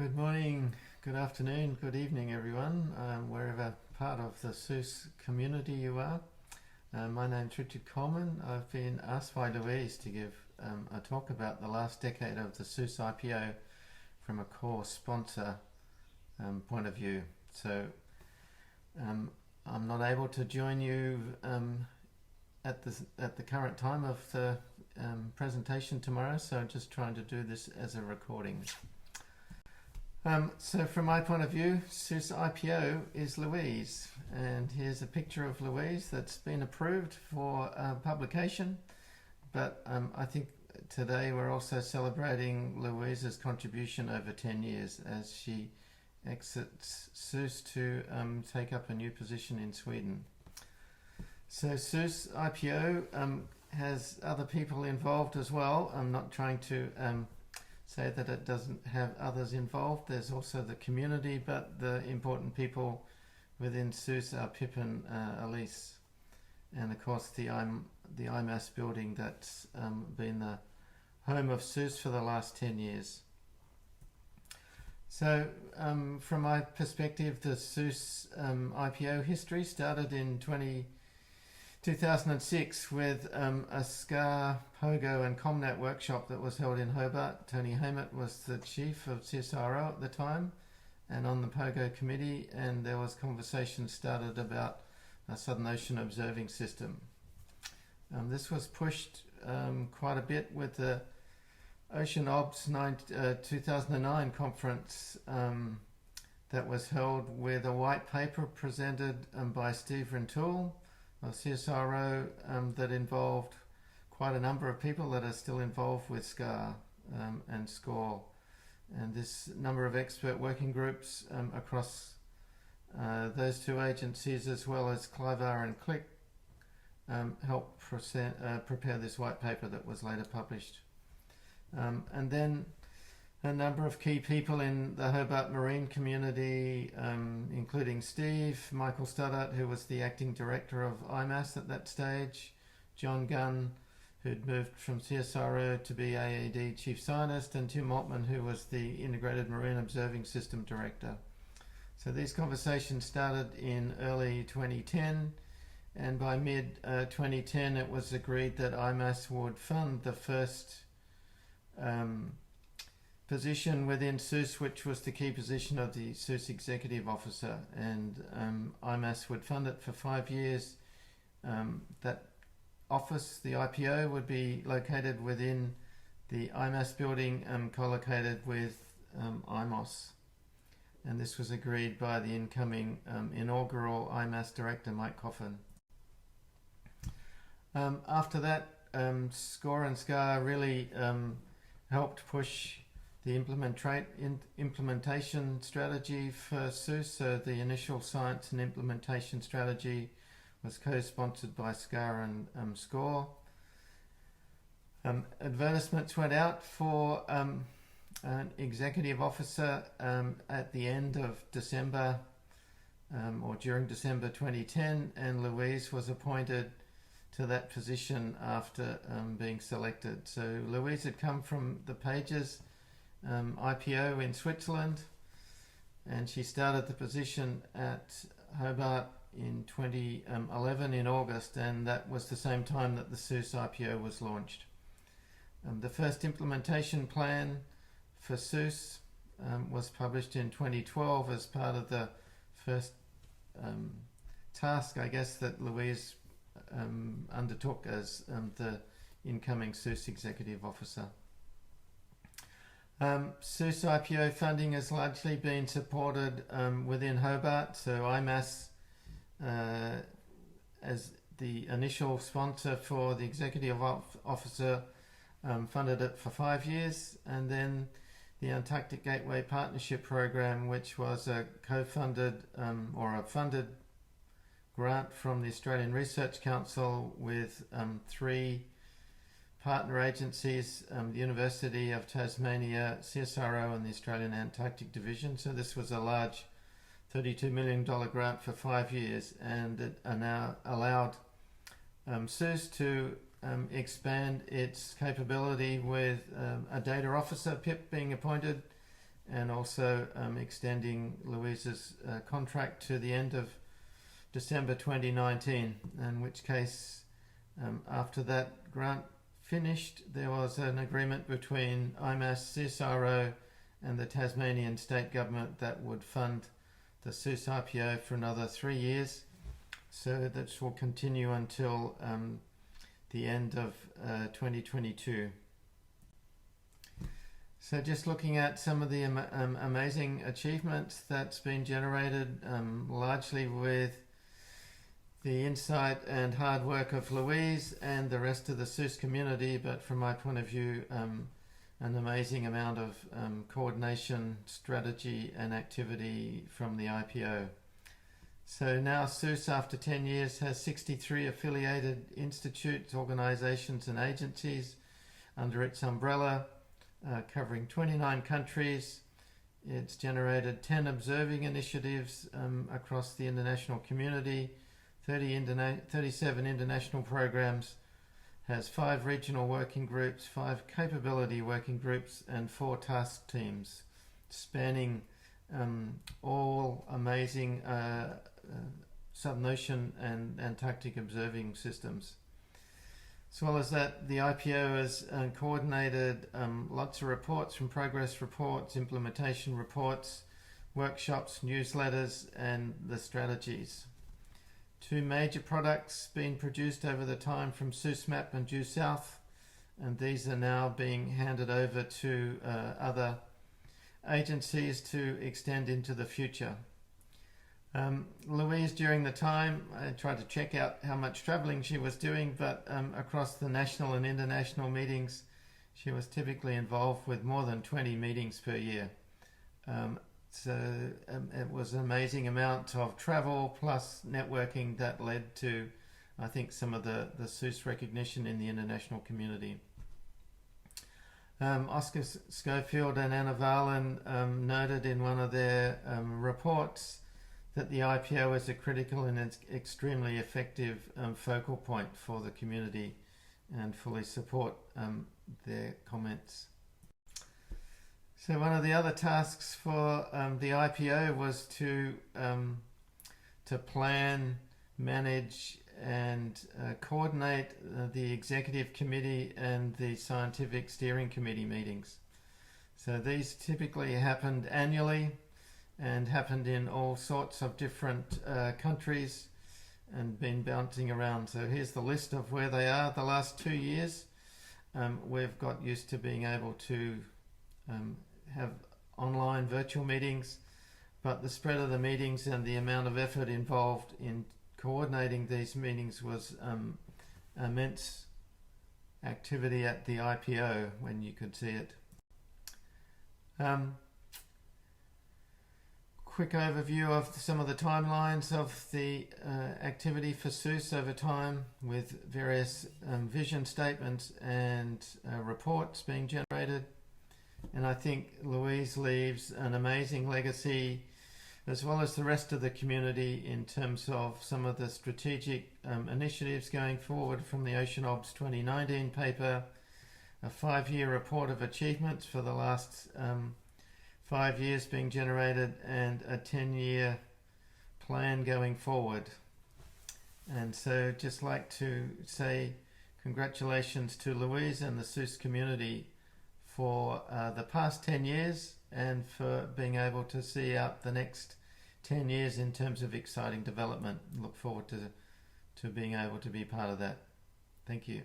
Good morning, good afternoon, good evening everyone, wherever part of the SOOS community you are. My name's Richard Coleman. I've been asked by Louise to give a talk about the last decade of the SOOS IPO from a core sponsor point of view. So I'm not able to join you at the current time of the presentation tomorrow, so I'm just trying to do this as a recording. So from my point of view, SOOS IPO is Louise, and here's a picture of Louise that's been approved for publication, but I think today we're also celebrating Louise's contribution over 10 years as she exits SOOS to take up a new position in Sweden. So SOOS IPO has other people involved as well. I'm not trying to say that it doesn't have others involved. There's also the community, but the important people within SOOS are Pip and Elise, and of course the IMAS building that's been the home of SOOS for the last 10 years. So from my perspective, the SOOS IPO history started in 2006 with a SCAR, Pogo and ComNet workshop that was held in Hobart. Tony Hammett was the chief of CSIRO at the time and on the Pogo committee, and there was conversation started about a Southern Ocean observing system. This was pushed quite a bit with the Ocean Obs 2009 conference that was held with a white paper presented by Steve Rintoul of CSIRO that involved quite a number of people that are still involved with SCAR and SCORE, and this number of expert working groups across those two agencies, as well as Clivar and Click, helped prepare this white paper that was later published. And then a number of key people in the Hobart Marine community, including Steve, Michael Studdart, who was the acting director of IMAS at that stage, John Gunn, who'd moved from CSIRO to be AAD chief scientist, and Tim Altman, who was the Integrated Marine Observing System director. So these conversations started in early 2010, and by mid 2010 it was agreed that IMAS would fund the first position within SOOS, which was the key position of the SOOS executive officer, and IMAS would fund it for 5 years. That office, the IPO, would be located within the IMAS building, co-located with IMOS, and this was agreed by the incoming inaugural IMAS director, Mike Coffin. After that, SCORE and SCAR really helped push the implementation strategy for SOOS. So the initial science and implementation strategy was co-sponsored by SCAR and SCORE. Advertisements went out for an executive officer at the end of December or during December 2010, and Louise was appointed to that position after being selected. So Louise had come from the Pages IPO in Switzerland, and she started the position at Hobart in 2011 in August, and that was the same time that the SOOS IPO was launched. The first implementation plan for SOOS was published in 2012 as part of the first task, I guess, that Louise undertook as the incoming SOOS executive officer. SOOS IPO funding has largely been supported within Hobart, so IMAS as the initial sponsor for the executive officer funded it for 5 years, and then the Antarctic Gateway Partnership Program, which was a co-funded or a funded grant from the Australian Research Council with 3 partner agencies, the University of Tasmania, CSIRO and the Australian Antarctic Division. So this was a large $32 million grant for 5 years, and it now allowed SOOS to expand its capability with a data officer, Pip, being appointed, and also extending Louise's contract to the end of December 2019, in which case after that grant finished, there was an agreement between IMAS, CSIRO and the Tasmanian state government that would fund the SOOS IPO for another 3 years. So that will continue until the end of 2022. So just looking at some of the amazing achievements that's been generated, largely with the insight and hard work of Louise and the rest of the SOOS community, but from my point of view, an amazing amount of coordination, strategy and activity from the IPO. So now SOOS, after 10 years, has 63 affiliated institutes, organisations and agencies under its umbrella, covering 29 countries. It's generated 10 observing initiatives across the international community, 37 international programs, has 5 regional working groups, 5 capability working groups and 4 task teams spanning all amazing sub-ocean and Antarctic observing systems. As well as that, the IPO has coordinated lots of reports, from progress reports, implementation reports, workshops, newsletters and the strategies. 2 major products being produced over the time from SOOSMap and Due South, and these are now being handed over to other agencies to extend into the future. Louise, during the time, I tried to check out how much travelling she was doing, but across the national and international meetings, she was typically involved with more than 20 meetings per year. So it was an amazing amount of travel plus networking that led to, I think, some of the SOOS recognition in the international community. Oscar Schofield and Anna Valen noted in one of their reports that the IPO is a critical and extremely effective focal point for the community, and fully support their comments. So one of the other tasks for the IPO was to plan, manage and coordinate the executive committee and the scientific steering committee meetings. So these typically happened annually and happened in all sorts of different countries and been bouncing around. So here's the list of where they are. The last 2 years we've got used to being able to have online virtual meetings, but the spread of the meetings and the amount of effort involved in coordinating these meetings was immense activity at the IPO when you could see it. Quick overview of some of the timelines of the activity for SOOS over time, with various vision statements and reports being generated. And I think Louise leaves an amazing legacy, as well as the rest of the community, in terms of some of the strategic initiatives going forward, from the OceanObs 2019 paper, a 5-year report of achievements for the last 5 years being generated, and a 10-year plan going forward. And so just like to say congratulations to Louise and the SOOS community for the past 10 years and for being able to see out the next 10 years in terms of exciting development. Look forward to being able to be part of that. Thank you.